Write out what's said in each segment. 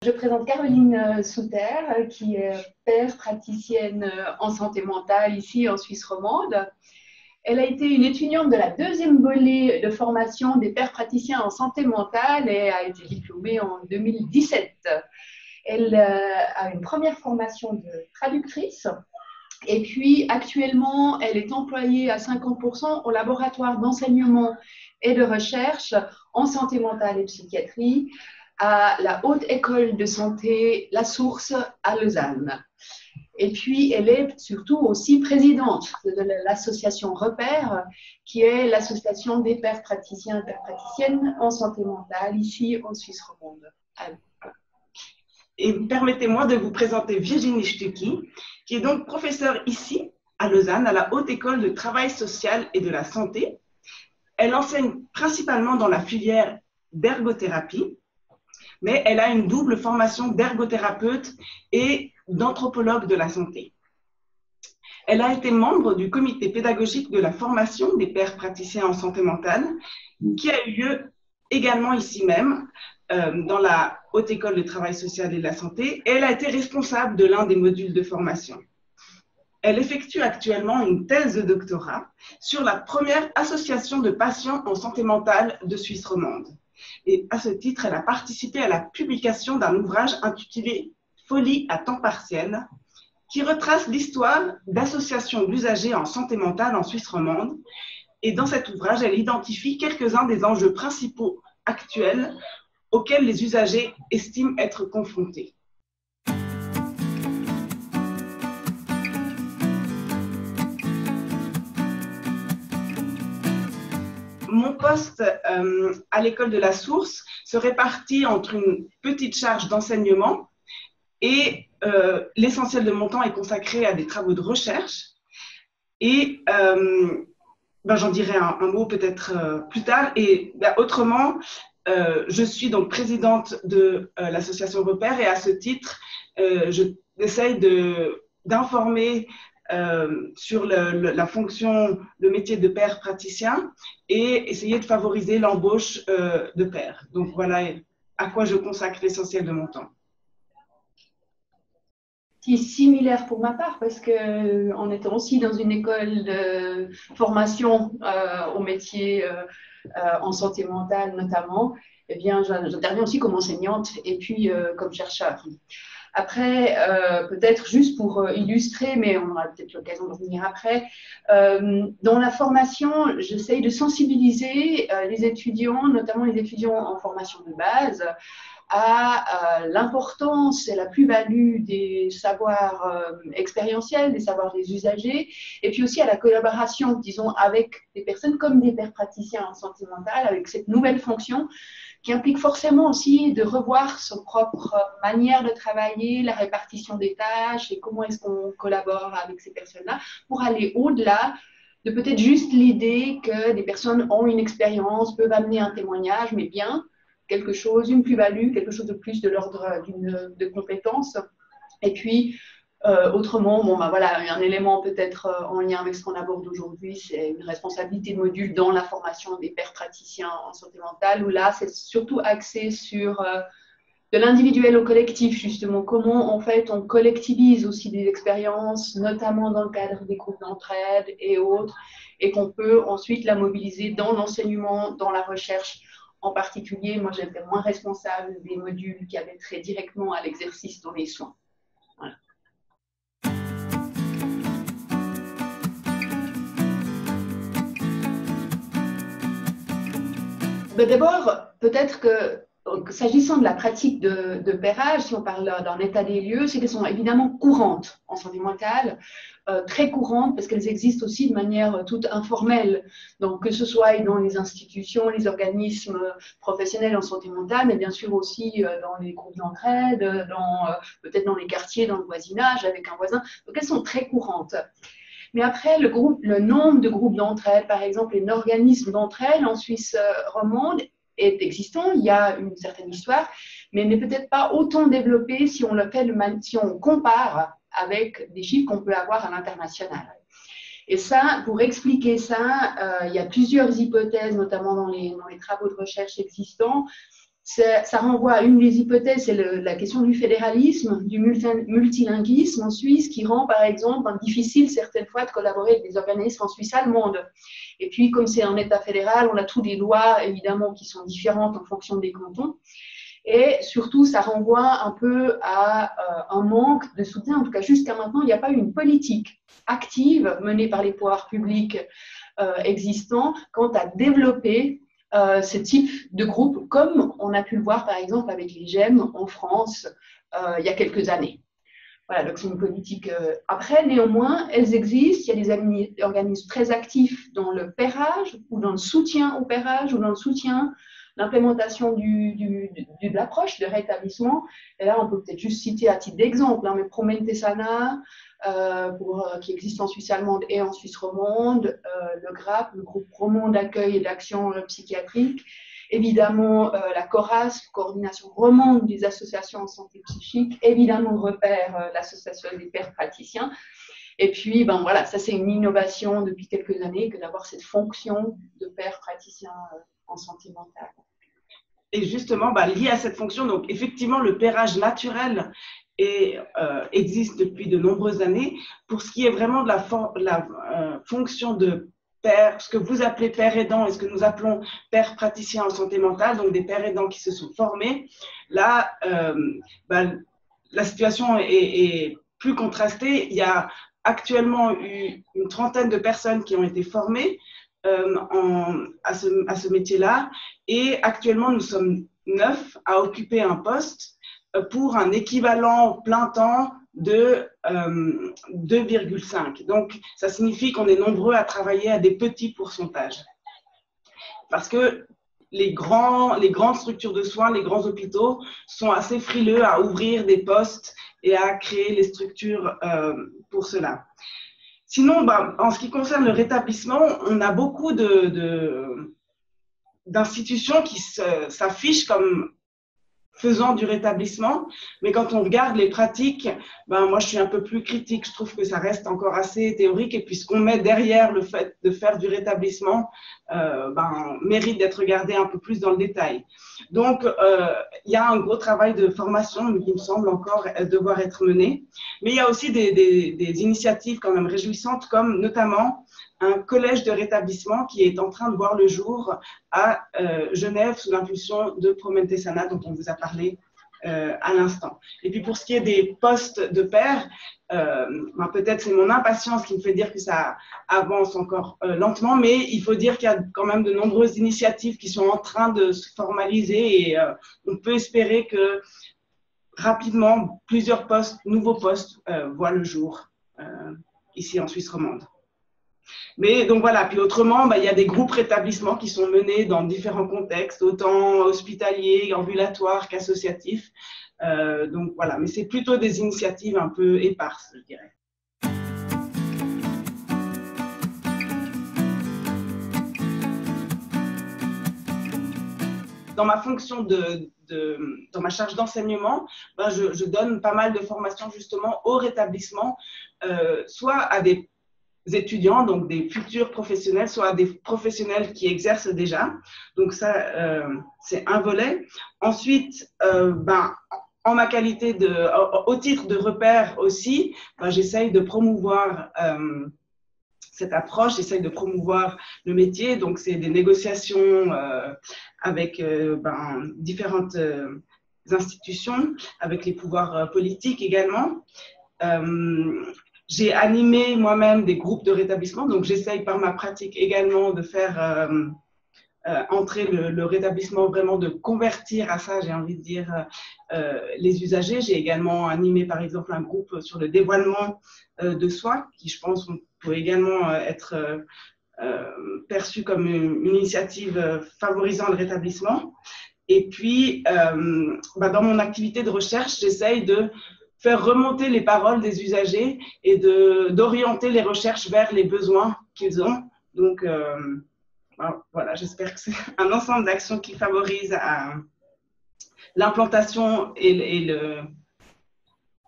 Je présente Caroline Souter, qui est père praticienne en santé mentale ici en Suisse romande. Elle a été une étudiante de la deuxième volée de formation des pères praticiens en santé mentale et a été diplômée en 2017. Elle a une première formation de traductrice et puis actuellement, elle est employée à 50% au laboratoire d'enseignement et de recherche en santé mentale et psychiatrie à la Haute École de Santé La Source à Lausanne. Et puis, elle est surtout aussi présidente de l'association Repère, qui est l'association des pères praticiens et pères praticiennes en santé mentale, ici en Suisse romande. Et permettez-moi de vous présenter Virginie Stucki, qui est donc professeure ici, à Lausanne, à la Haute École de Travail Social et de la Santé. Elle enseigne principalement dans la filière d'ergothérapie, mais elle a une double formation d'ergothérapeute et d'anthropologue de la santé. Elle a été membre du comité pédagogique de la formation des pères praticiens en santé mentale, qui a eu lieu également ici même, dans la Haute École de Travail Social et de la Santé, et elle a été responsable de l'un des modules de formation. Elle effectue actuellement une thèse de doctorat sur la première association de patients en santé mentale de Suisse romande. Et à ce titre, elle a participé à la publication d'un ouvrage intitulé « Folie à temps partiel », qui retrace l'histoire d'associations d'usagers en santé mentale en Suisse romande. Et dans cet ouvrage, elle identifie quelques-uns des enjeux principaux actuels auxquels les usagers estiment être confrontés. Mon poste à l'école de la Source se répartit entre une petite charge d'enseignement et l'essentiel de mon temps est consacré à des travaux de recherche. Et j'en dirai un mot peut-être plus tard. Et autrement, je suis donc présidente de l'association Repère et à ce titre, j'essaye d'informer sur la fonction, le métier de père praticien et essayer de favoriser l'embauche de pères. Donc voilà à quoi je consacre l'essentiel de mon temps. Qui est similaire pour ma part parce qu'en étant aussi dans une école de formation au métier en santé mentale notamment, eh bien, j'interviens aussi comme enseignante et puis comme chercheur. Après, peut-être juste pour illustrer, mais on aura peut-être l'occasion de revenir après, dans la formation, j'essaye de sensibiliser les étudiants, notamment les étudiants en formation de base, à l'importance et la plus-value des savoirs expérientiels, des savoirs des usagers, et puis aussi à la collaboration, disons, avec des personnes comme des pères praticiens en santé mentale, avec cette nouvelle fonction qui implique forcément aussi de revoir son propre manière de travailler, la répartition des tâches et comment est-ce qu'on collabore avec ces personnes-là pour aller au-delà de peut-être juste l'idée que des personnes ont une expérience, peuvent amener un témoignage, mais bien quelque chose, une plus-value, quelque chose de plus de l'ordre de compétences. Et puis, autrement, voilà, un élément peut-être en lien avec ce qu'on aborde aujourd'hui, c'est une responsabilité de module dans la formation des pères praticiens en santé mentale, où là, c'est surtout axé sur de l'individuel au collectif, justement, comment en fait on collectivise aussi des expériences, notamment dans le cadre des groupes d'entraide et autres, et qu'on peut ensuite la mobiliser dans l'enseignement, dans la recherche. En particulier, moi, j'étais moins responsable des modules qui avaient trait directement à l'exercice dans les soins. Voilà. D'abord, peut-être que s'agissant de la pratique de pairage, si on parle d'un état des lieux, c'est qu'elles sont évidemment courantes en santé mentale, très courantes parce qu'elles existent aussi de manière toute informelle. Donc, que ce soit dans les institutions, les organismes professionnels en santé mentale, mais bien sûr aussi dans les groupes d'entraide, peut-être dans les quartiers, dans le voisinage, avec un voisin. Donc, elles sont très courantes. Mais après, le nombre de groupes d'entraide, par exemple, les organismes d'entraide en Suisse romande est existant, il y a une certaine histoire, mais n'est peut-être pas autant développé si si on compare avec des chiffres qu'on peut avoir à l'international. Et ça, pour expliquer ça, il y a plusieurs hypothèses, notamment dans les travaux de recherche existants. Ça renvoie à une des hypothèses, c'est la question du fédéralisme, du multilinguisme en Suisse, qui rend par exemple difficile certaines fois de collaborer avec des organismes en Suisse allemande. Et puis, comme c'est un État fédéral, on a tous des lois évidemment qui sont différentes en fonction des cantons. Et surtout, ça renvoie un peu à un manque de soutien. En tout cas, jusqu'à maintenant, il n'y a pas eu une politique active menée par les pouvoirs publics existants quant à développer ce type de groupe, comme on a pu le voir par exemple avec les GEM en France il y a quelques années. Voilà, donc c'est une politique. Après, néanmoins, elles existent. Il y a des organismes très actifs dans le pairage ou dans le soutien au pairage ou dans le soutien, l'implémentation de l'approche de rétablissement. Et là, on peut peut-être juste citer à titre d'exemple, mais Promente Sana, qui existe en Suisse allemande et en Suisse romande, le GRAP, le groupe romand d'accueil et d'action psychiatrique, évidemment la CORAS, coordination romande des associations en santé psychique, évidemment Repère, l'association des pairs praticiens. Et puis, ben voilà, ça c'est une innovation depuis quelques années que d'avoir cette fonction de pairs praticiens en santé mentale. Et justement, lié à cette fonction, donc effectivement, le pairage naturel existe depuis de nombreuses années. Pour ce qui est vraiment de la fonction de père, ce que vous appelez père aidant et ce que nous appelons père praticien en santé mentale, donc des pères aidants qui se sont formés, là, la situation est plus contrastée. Il y a actuellement eu une trentaine de personnes qui ont été formées à ce métier-là, et actuellement nous sommes 9 à occuper un poste pour un équivalent plein temps de 2,5. Donc, ça signifie qu'on est nombreux à travailler à des petits pourcentages. Parce que les grandes structures de soins, les grands hôpitaux sont assez frileux à ouvrir des postes et à créer les structures pour cela. Sinon, en ce qui concerne le rétablissement, on a beaucoup d'institutions qui s'affichent comme faisant du rétablissement, mais quand on regarde les pratiques, moi je suis un peu plus critique. Je trouve que ça reste encore assez théorique, et puis ce qu'on met derrière le fait de faire du rétablissement mérite d'être regardé un peu plus dans le détail. Donc il y a un gros travail de formation qui me semble encore devoir être mené, mais il y a aussi des initiatives quand même réjouissantes, comme notamment un collège de rétablissement qui est en train de voir le jour à Genève sous l'impulsion de Promente Sana, dont on vous a parlé à l'instant. Et puis pour ce qui est des postes de pairs, peut-être c'est mon impatience qui me fait dire que ça avance encore lentement, mais il faut dire qu'il y a quand même de nombreuses initiatives qui sont en train de se formaliser, et on peut espérer que rapidement plusieurs nouveaux postes voient le jour ici en Suisse romande. Mais donc voilà, puis autrement, il y a des groupes rétablissements qui sont menés dans différents contextes, autant hospitaliers, ambulatoires qu'associatifs. Donc voilà, mais c'est plutôt des initiatives un peu éparses, je dirais. Dans ma fonction dans ma charge d'enseignement, je donne pas mal de formations justement au rétablissement, soit à des étudiants, donc des futurs professionnels, soit des professionnels qui exercent déjà. Donc ça, c'est un volet. Ensuite, en ma qualité au titre de repère aussi, j'essaye de promouvoir cette approche, j'essaye de promouvoir le métier. Donc c'est des négociations avec différentes institutions, avec les pouvoirs politiques également. J'ai animé moi-même des groupes de rétablissement, donc j'essaye par ma pratique également de faire entrer le rétablissement, vraiment de convertir à ça, j'ai envie de dire, les usagers. J'ai également animé par exemple un groupe sur le dévoilement de soi, qui je pense peut également être perçu comme une initiative favorisant le rétablissement. Et puis, dans mon activité de recherche, j'essaye de faire remonter les paroles des usagers et d'orienter les recherches vers les besoins qu'ils ont. Donc, voilà, j'espère que c'est un ensemble d'actions qui favorise l'implantation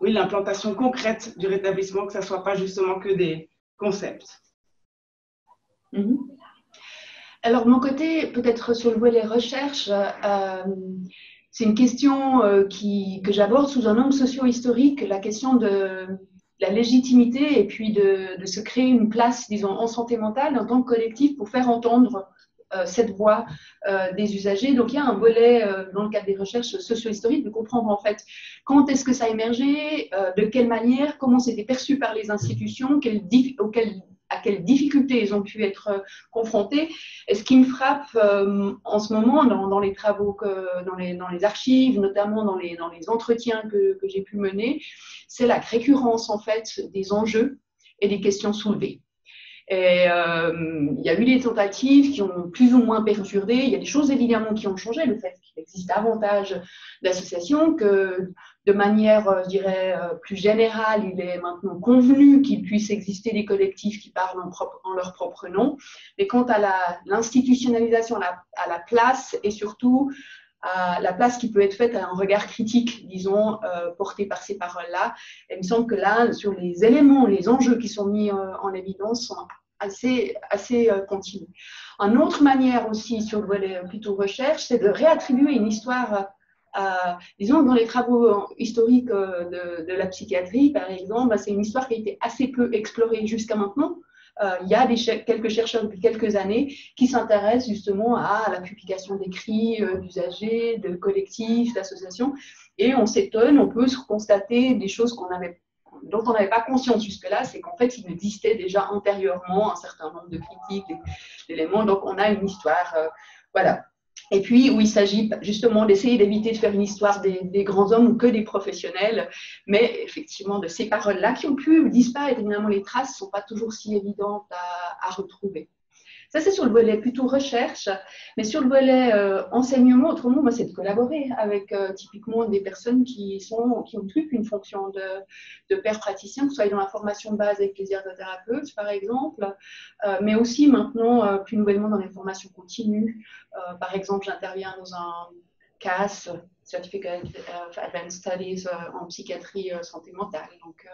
l'implantation concrète du rétablissement, que ça ne soit pas justement que des concepts. Alors, de mon côté, peut-être sur le volet recherche, c'est une question que j'aborde sous un angle socio-historique, la question de la légitimité et puis de se créer une place, disons, en santé mentale en tant que collectif pour faire entendre cette voix des usagers. Donc, il y a un volet dans le cadre des recherches socio-historiques de comprendre en fait quand est-ce que ça a émergé, de quelle manière, comment c'était perçu par les institutions, à quelles difficultés ils ont pu être confrontés. Et ce qui me frappe en ce moment dans les travaux, dans les archives, notamment dans les entretiens que j'ai pu mener, c'est la récurrence en fait des enjeux et des questions soulevées. Et il y a eu des tentatives qui ont plus ou moins perduré. Il y a des choses évidemment qui ont changé, le fait qu'il existe davantage d'associations, que de manière, je dirais, plus générale, il est maintenant convenu qu'il puisse exister des collectifs qui parlent en leur propre nom. Mais quant à l'institutionnalisation, à la place et surtout à la place qui peut être faite à un regard critique, disons, porté par ces paroles-là. Il me semble que là, sur les éléments, les enjeux qui sont mis en évidence sont assez continus. Une autre manière aussi, sur le volet plutôt recherche, c'est de réattribuer une histoire, disons, dans les travaux historiques de la psychiatrie, par exemple, c'est une histoire qui a été assez peu explorée jusqu'à maintenant. Il y a quelques chercheurs depuis quelques années qui s'intéressent justement à la publication d'écrits d'usagers, de collectifs, d'associations. Et on s'étonne, on peut se constater des choses dont on n'avait pas conscience jusque-là, c'est qu'en fait, il existait déjà antérieurement un certain nombre de critiques, d'éléments. Donc, on a une histoire, voilà. Et puis, où il s'agit justement d'essayer d'éviter de faire une histoire des grands hommes ou que des professionnels, mais effectivement de ces paroles-là qui ont pu disparaître. Évidemment, les traces ne sont pas toujours si évidentes à retrouver. Ça, c'est sur le volet plutôt recherche, mais sur le volet enseignement, autrement, moi, c'est de collaborer avec typiquement des personnes qui occupent une fonction de père praticien, que ce soit dans la formation de base avec les ergothérapeutes, par exemple, mais aussi maintenant, plus nouvellement, dans les formations continues. Par exemple, j'interviens dans un CAS, Certificate of Advanced Studies en psychiatrie santé mentale. Donc,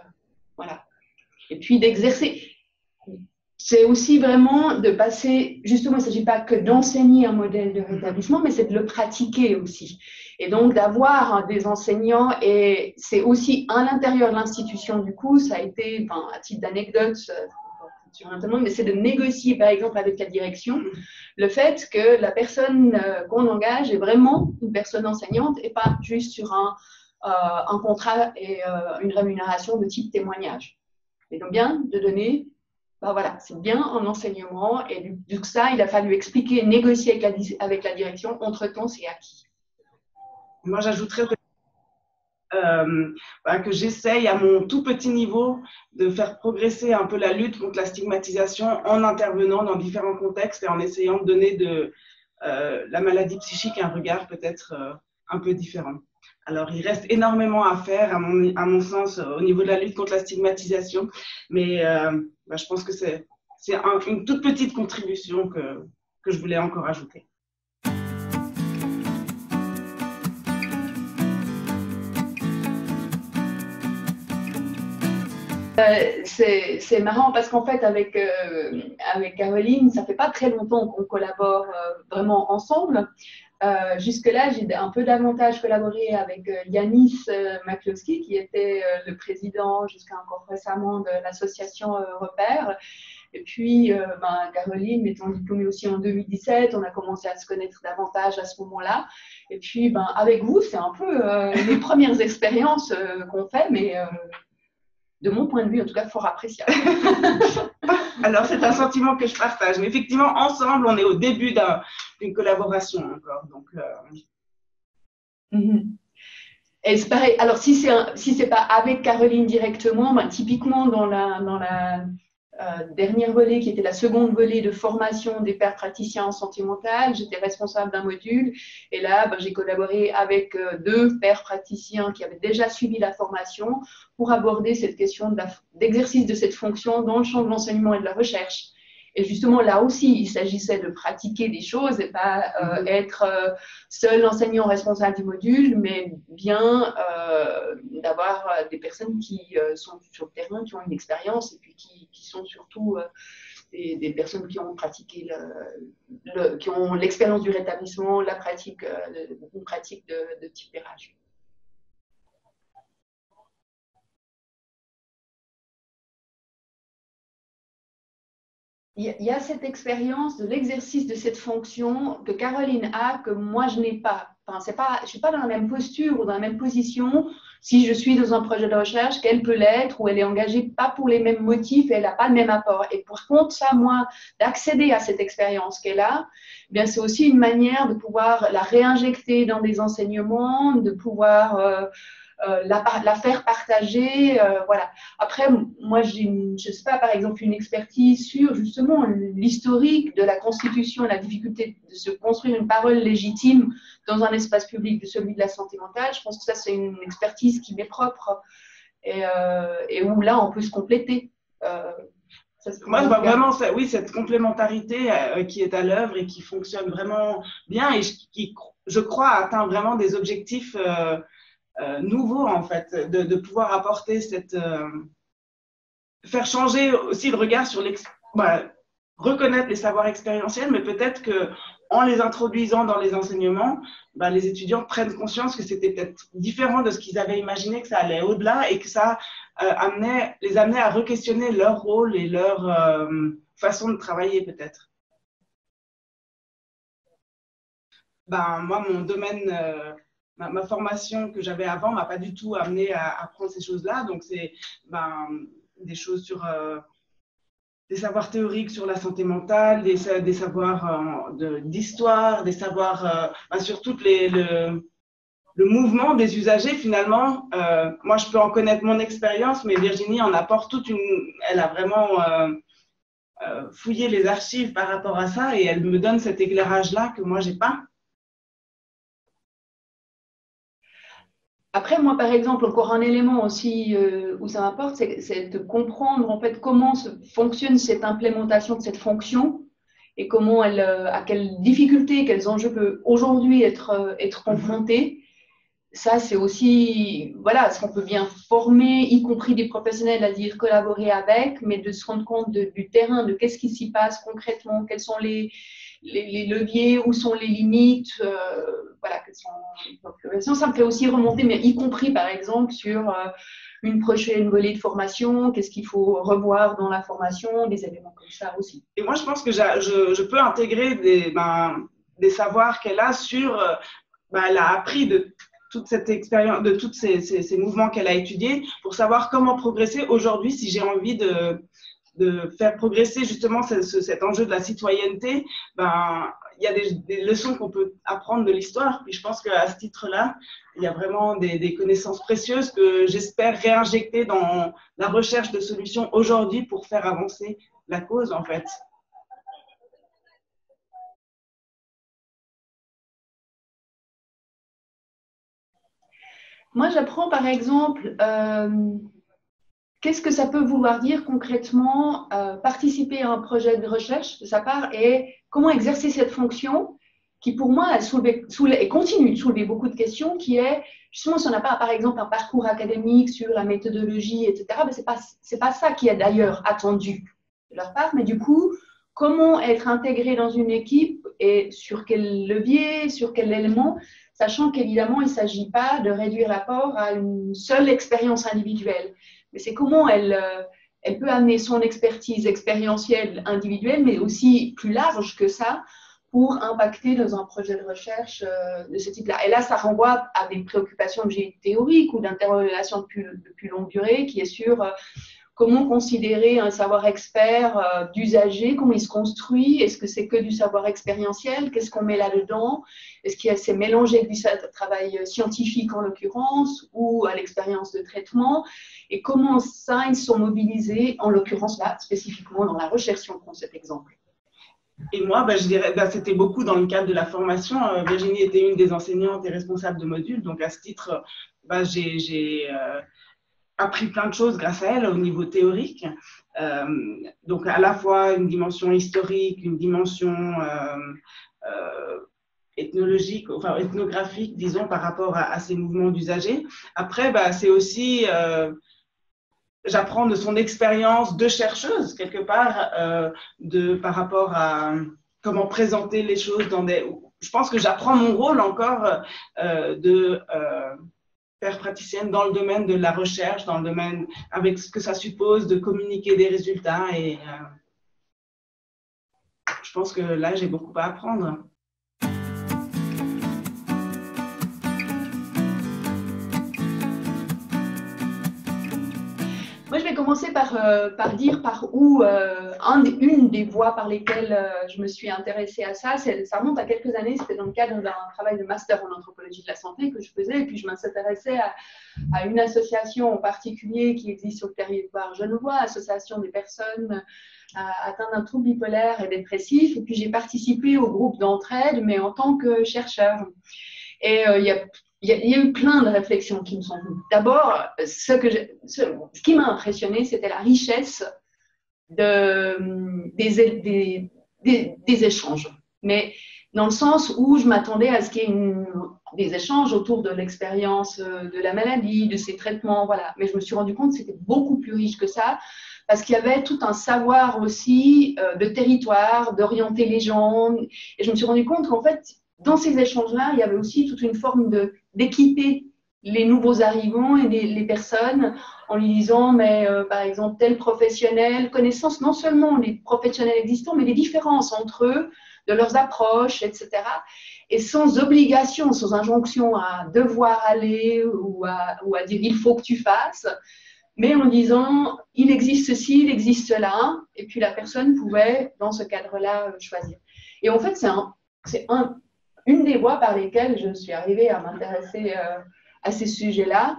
voilà. Et puis d'exercer. C'est aussi vraiment de passer, justement, il ne s'agit pas que d'enseigner un modèle de rétablissement, mais c'est de le pratiquer aussi. Et donc d'avoir des enseignants, et c'est aussi à l'intérieur de l'institution, du coup, ça a été, enfin, à titre d'anecdote, mais c'est de négocier, par exemple, avec la direction, le fait que la personne qu'on engage est vraiment une personne enseignante et pas juste sur un contrat et une rémunération de type témoignage. Et donc bien de donner. Ben voilà, c'est bien en enseignement et du coup ça, il a fallu expliquer, négocier avec la direction. Entre-temps, c'est acquis. Moi, j'ajouterais que j'essaye à mon tout petit niveau de faire progresser un peu la lutte contre la stigmatisation en intervenant dans différents contextes et en essayant de donner de la maladie psychique un regard peut-être un peu différent. Alors, il reste énormément à faire, à mon sens, au niveau de la lutte contre la stigmatisation, mais je pense que c'est une toute petite contribution que je voulais encore ajouter. C'est marrant parce qu'en fait, avec Caroline, ça fait pas très longtemps qu'on collabore vraiment ensemble. Jusque-là, j'ai un peu davantage collaboré avec Yanis Maklowski, qui était le président jusqu'à encore récemment de l'association Repère. Et puis, Caroline, m'étant diplômée aussi en 2017, on a commencé à se connaître davantage à ce moment-là. Et puis, avec vous, c'est un peu les premières expériences qu'on fait, mais de mon point de vue, en tout cas, fort appréciable. Alors, c'est un sentiment que je partage. Mais effectivement, ensemble, on est au début d'une collaboration encore. Donc, Et c'est pareil. Alors, si c'est pas avec Caroline directement, typiquement dans la dernière volée, qui était la seconde volée de formation des pairs praticiens en santé mentale, j'étais responsable d'un module. Et là, j'ai collaboré avec deux pairs praticiens qui avaient déjà suivi la formation pour aborder cette question d'exercice de cette fonction dans le champ de l'enseignement et de la recherche. Et justement, là aussi, il s'agissait de pratiquer des choses et pas être seul enseignant responsable du module, mais bien d'avoir des personnes qui sont sur le terrain, qui ont une expérience et puis qui sont surtout des personnes qui ont pratiqué qui ont l'expérience du rétablissement, la pratique, une pratique de type RH. Il y a cette expérience de l'exercice de cette fonction que Caroline a, que moi je n'ai pas. Enfin, je ne suis pas dans la même posture ou dans la même position si je suis dans un projet de recherche qu'elle peut l'être, ou elle est engagée pas pour les mêmes motifs et elle n'a pas le même apport. Et par contre, ça, moi, d'accéder à cette expérience qu'elle a, eh bien, c'est aussi une manière de pouvoir la réinjecter dans des enseignements, de pouvoir la faire partager. Voilà. Après, moi, j'ai, je sais pas, par exemple, une expertise sur justement l'historique de la Constitution, la difficulté de se construire une parole légitime dans un espace public de celui de la santé mentale. Je pense que ça, c'est une expertise qui m'est propre et où là, on peut se compléter. Moi, je vois vraiment oui, cette complémentarité qui est à l'œuvre et qui fonctionne vraiment bien et qui, je crois, atteint vraiment des objectifs nouveaux, en fait, de pouvoir apporter cette… faire changer aussi le regard sur reconnaître les savoirs expérientiels, mais peut-être qu'en les introduisant dans les enseignements, les étudiants prennent conscience que c'était peut-être différent de ce qu'ils avaient imaginé, que ça allait au-delà et que ça les amenait à re-questionner leur rôle et leur façon de travailler peut-être. Moi, mon domaine, ma formation que j'avais avant ne m'a pas du tout amené à apprendre ces choses-là. Donc, c'est des choses sur des savoirs théoriques sur la santé mentale, des savoirs d'histoire, des savoirs sur tout le mouvement des usagers finalement. Moi, je peux en connaître mon expérience, mais Virginie en apporte toute une… Elle a vraiment fouillé les archives par rapport à ça et elle me donne cet éclairage-là que moi, je n'ai pas. Après, moi, par exemple, encore un élément aussi où ça m'apporte, c'est de comprendre en fait comment fonctionne cette implémentation de cette fonction et comment elle, à quelles difficultés, quels enjeux peut aujourd'hui être confrontés. Ça, c'est aussi, voilà, ce qu'on peut bien former, y compris des professionnels, à dire collaborer avec, mais de se rendre compte du terrain, de qu'est-ce qui s'y passe concrètement, quels sont les leviers, où sont les limites, voilà, quelles sont les préoccupations. Ça me fait aussi remonter, mais y compris par exemple sur une prochaine volée de formation, qu'est-ce qu'il faut revoir dans la formation, des éléments comme ça aussi. Et moi, je pense que je peux intégrer des savoirs qu'elle a sur… elle a appris de toute cette expérience, de tous ces mouvements qu'elle a étudiés pour savoir comment progresser aujourd'hui si j'ai envie de faire progresser justement cet enjeu de la citoyenneté. Il y a des leçons qu'on peut apprendre de l'histoire. Puis je pense qu'à ce titre-là, il y a vraiment des connaissances précieuses que j'espère réinjecter dans la recherche de solutions aujourd'hui pour faire avancer la cause, en fait. Moi, j'apprends par exemple, qu'est-ce que ça peut vouloir dire concrètement participer à un projet de recherche de sa part et comment exercer cette fonction qui, pour moi, et continue de soulever beaucoup de questions, qui est, justement, si on n'a pas, par exemple, un parcours académique sur la méthodologie, etc., c'est pas ça qui est d'ailleurs attendu de leur part, mais du coup, comment être intégré dans une équipe et sur quel levier, sur quel élément, sachant qu'évidemment, il ne s'agit pas de réduire l'apport à une seule expérience individuelle. Mais c'est comment elle peut amener son expertise expérientielle individuelle, mais aussi plus large que ça, pour impacter dans un projet de recherche de ce type-là. Et là, ça renvoie à des préoccupations que j'ai théoriques ou d'interrelation de plus longue durée, qui est sur comment considérer un savoir expert d'usager, comment il se construit, est-ce que c'est que du savoir expérientiel, qu'est-ce qu'on met là-dedans, est-ce qu'il y a c'est mélangé avec du travail scientifique en l'occurrence ou à l'expérience de traitement, et comment ça, ils sont mobilisés, en l'occurrence là, spécifiquement dans la recherche, si on prend cet exemple. Et moi, je dirais, c'était beaucoup dans le cadre de la formation. Virginie était une des enseignantes et responsable de module, donc à ce titre, j'ai appris plein de choses grâce à elle au niveau théorique. Donc à la fois une dimension historique, une dimension ethnologique, enfin ethnographique, disons, par rapport à ces mouvements d'usagers. Après, c'est aussi j'apprends de son expérience de chercheuse, quelque part, par rapport à comment présenter les choses dans des… Je pense que j'apprends mon rôle encore de faire praticienne dans le domaine de la recherche, dans le domaine avec ce que ça suppose de communiquer des résultats. Et je pense que là, j'ai beaucoup à apprendre. Moi, je vais commencer par dire par où une des voies par lesquelles je me suis intéressée à ça, ça remonte à quelques années, c'était dans le cadre d'un travail de master en anthropologie de la santé que je faisais, et puis je m'intéressais à une association en particulier qui existe sur le territoire genevois, Association des personnes atteintes d'un trouble bipolaire et dépressif, et puis j'ai participé au groupe d'entraide, mais en tant que chercheur. Et il y a eu plein de réflexions qui me sont venues. D'abord, ce qui m'a impressionné, c'était la richesse des échanges. Mais dans le sens où je m'attendais à ce qu'il y ait des échanges autour de l'expérience de la maladie, de ses traitements, voilà. Mais je me suis rendu compte que c'était beaucoup plus riche que ça, parce qu'il y avait tout un savoir aussi de territoire, d'orienter les gens. Et je me suis rendu compte qu'en fait, dans ces échanges-là, il y avait aussi toute une forme d'équiper les nouveaux arrivants et les personnes en lui disant, mais par exemple, tel professionnel, connaissance non seulement les professionnels existants, mais les différences entre eux, de leurs approches, etc. Et sans obligation, sans injonction à devoir aller ou à dire il faut que tu fasses, mais en disant il existe ceci, il existe cela, et puis la personne pouvait, dans ce cadre-là, choisir. Et en fait, c'est une des voies par lesquelles je suis arrivée à m'intéresser à ces sujets-là,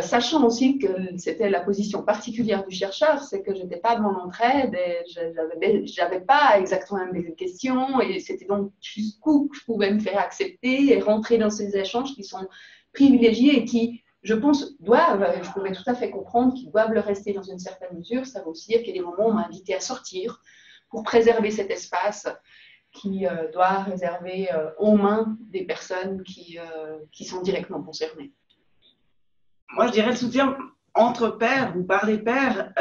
sachant aussi que c'était la position particulière du chercheur, c'est que je n'étais pas dans l'entraide et je n'avais pas exactement les mêmes questions, et c'était donc jusqu'où je pouvais me faire accepter et rentrer dans ces échanges qui sont privilégiés et qui, je pense, je pouvais tout à fait comprendre qu'ils doivent le rester dans une certaine mesure. Ça veut aussi dire qu'il y a des moments où on m'a invité à sortir pour préserver cet espace qui doit réserver aux mains des personnes qui sont directement concernées. Moi, je dirais le soutien entre pairs ou par les pairs,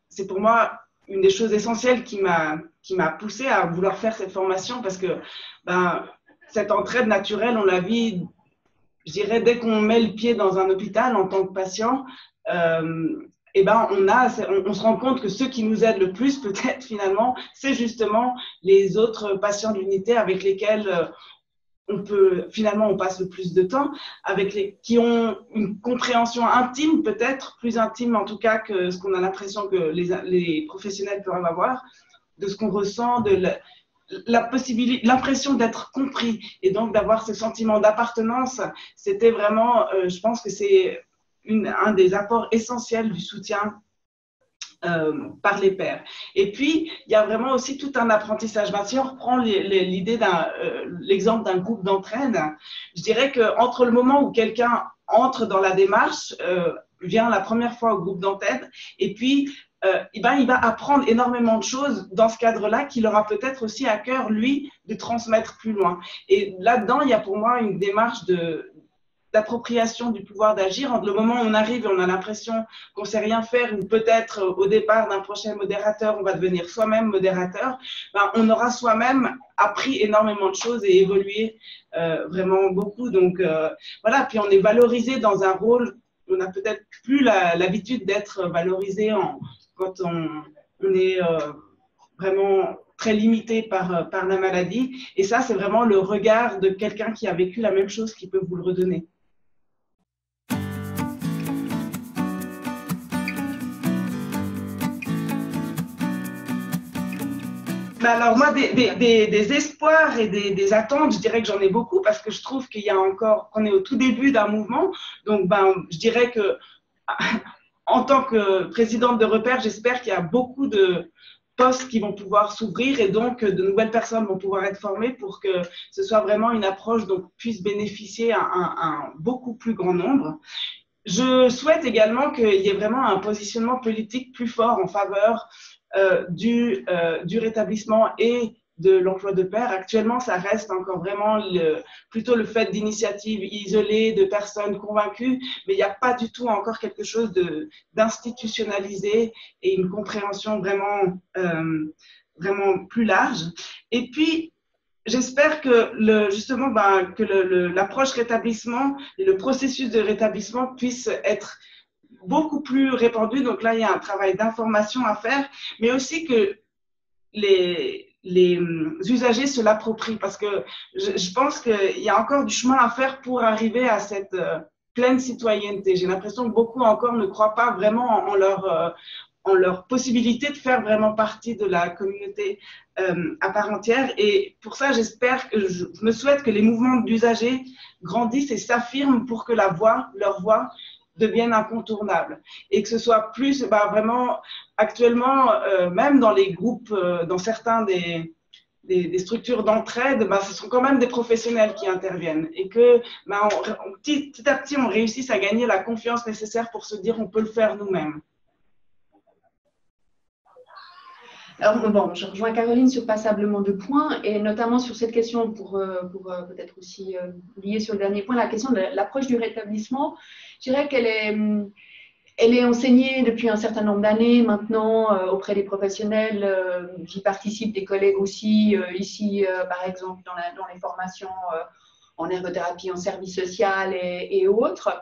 c'est pour moi une des choses essentielles qui m'a poussée à vouloir faire cette formation, parce que cette entraide naturelle, on la vit, je dirais, dès qu'on met le pied dans un hôpital en tant que patient. On se rend compte que ceux qui nous aident le plus, peut-être finalement, c'est justement les autres patients de l'unité avec lesquels on passe le plus de temps, qui ont une compréhension intime, peut-être plus intime en tout cas que ce qu'on a l'impression que les professionnels peuvent avoir, de ce qu'on ressent, de l'impression d'être compris, et donc d'avoir ce sentiment d'appartenance. C'était vraiment, je pense que c'est un des apports essentiels du soutien par les pairs. Et puis, il y a vraiment aussi tout un apprentissage. Si on reprend l'exemple d'un groupe d'entraide, je dirais qu'entre le moment où quelqu'un entre dans la démarche, vient la première fois au groupe d'entraide, et puis il va apprendre énormément de choses dans ce cadre-là qu'il aura peut-être aussi à cœur, lui, de transmettre plus loin. Et là-dedans, il y a pour moi une démarche d'appropriation du pouvoir d'agir. Entre le moment où on arrive et on a l'impression qu'on ne sait rien faire, ou peut-être au départ d'un prochain modérateur, on va devenir soi-même modérateur, on aura soi-même appris énormément de choses et évolué vraiment beaucoup. Donc voilà, puis on est valorisé dans un rôle, on n'a peut-être plus l'habitude d'être valorisé quand on est vraiment très limité par la maladie. Et ça, c'est vraiment le regard de quelqu'un qui a vécu la même chose qui peut vous le redonner. Alors moi, des espoirs et des attentes, je dirais que j'en ai beaucoup, parce que je trouve qu'on est au tout début d'un mouvement. Donc, je dirais que en tant que présidente de Repère, j'espère qu'il y a beaucoup de postes qui vont pouvoir s'ouvrir, et donc de nouvelles personnes vont pouvoir être formées pour que ce soit vraiment une approche dont puisse bénéficier un beaucoup plus grand nombre. Je souhaite également qu'il y ait vraiment un positionnement politique plus fort en faveur du rétablissement et de l'emploi de pair. Actuellement, ça reste encore vraiment plutôt le fait d'initiatives isolées, de personnes convaincues, mais il n'y a pas du tout encore quelque chose d'institutionnalisé et une compréhension vraiment, vraiment plus large. Et puis, j'espère que justement que l'approche rétablissement et le processus de rétablissement puisse être beaucoup plus répandu. Donc là, il y a un travail d'information à faire, mais aussi que les usagers se l'approprient, parce que je pense qu'il y a encore du chemin à faire pour arriver à cette pleine citoyenneté. J'ai l'impression que beaucoup encore ne croient pas vraiment en leur possibilité de faire vraiment partie de la communauté à part entière. Et pour ça, je me souhaite que les mouvements d'usagers grandissent et s'affirment pour que leur voix devienne incontournable. Et que ce soit plus vraiment actuellement, même dans les groupes, dans certains des structures d'entraide, ce sont quand même des professionnels qui interviennent et que petit à petit, on réussisse à gagner la confiance nécessaire pour se dire on peut le faire nous-mêmes. Alors, bon, je rejoins Caroline sur passablement de points, et notamment sur cette question, pour peut-être aussi lier sur le dernier point, la question de l'approche du rétablissement. Je dirais qu'elle est enseignée depuis un certain nombre d'années maintenant auprès des professionnels. J'y participe, des collègues aussi, ici, par exemple, dans les formations en ergothérapie, en service social et autres.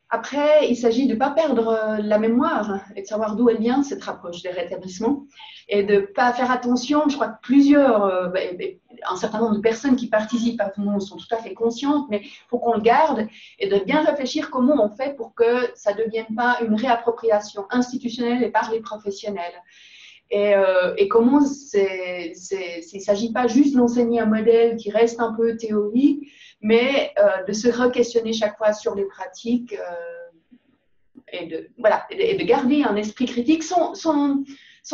Après, il s'agit de ne pas perdre la mémoire et de savoir d'où elle vient, cette approche des rétablissements, et de ne pas faire attention. Je crois que un certain nombre de personnes qui participent à tout le monde sont tout à fait conscientes, mais il faut qu'on le garde et de bien réfléchir comment on fait pour que ça ne devienne pas une réappropriation institutionnelle et par les professionnels. Et comment il ne s'agit pas juste d'enseigner un modèle qui reste un peu théorique, mais de se re-questionner chaque fois sur les pratiques et de garder un esprit critique sans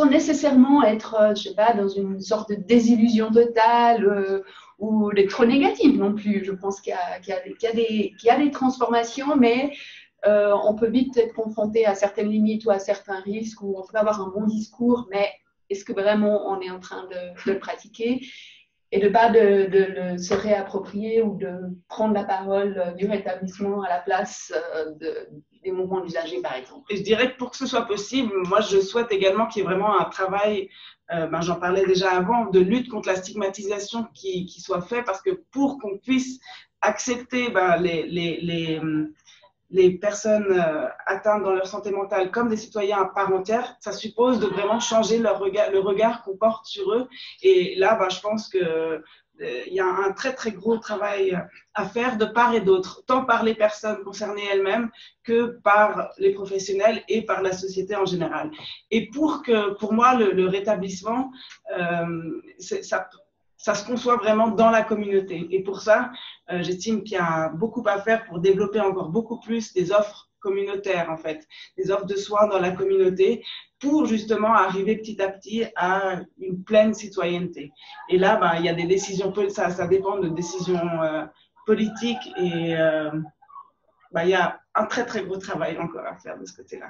nécessairement être, je sais pas, dans une sorte de désillusion totale ou d'être trop négative non plus. Je pense qu'il y a des transformations, mais on peut vite être confronté à certaines limites ou à certains risques, où on peut avoir un bon discours, mais est-ce que vraiment on est en train de le pratiquer? Et de pas de se réapproprier ou de prendre la parole du rétablissement à la place des mouvements d'usagers, par exemple. Et je dirais que pour que ce soit possible, moi, je souhaite également qu'il y ait vraiment un travail, j'en parlais déjà avant, de lutte contre la stigmatisation qui soit fait, parce que pour qu'on puisse accepter les personnes atteintes dans leur santé mentale comme des citoyens à part entière, ça suppose de vraiment changer le regard qu'on porte sur eux. Et là, je pense qu'il y a un très, très gros travail à faire de part et d'autre, tant par les personnes concernées elles-mêmes que par les professionnels et par la société en général. Et pour moi, le rétablissement, ça se conçoit vraiment dans la communauté. Et pour ça, j'estime qu'il y a beaucoup à faire pour développer encore beaucoup plus des offres communautaires, en fait, des offres de soins dans la communauté, pour justement arriver petit à petit à une pleine citoyenneté. Et là, il y a des décisions, ça dépend de décisions politiques, et il y a un très, très gros travail encore à faire de ce côté-là.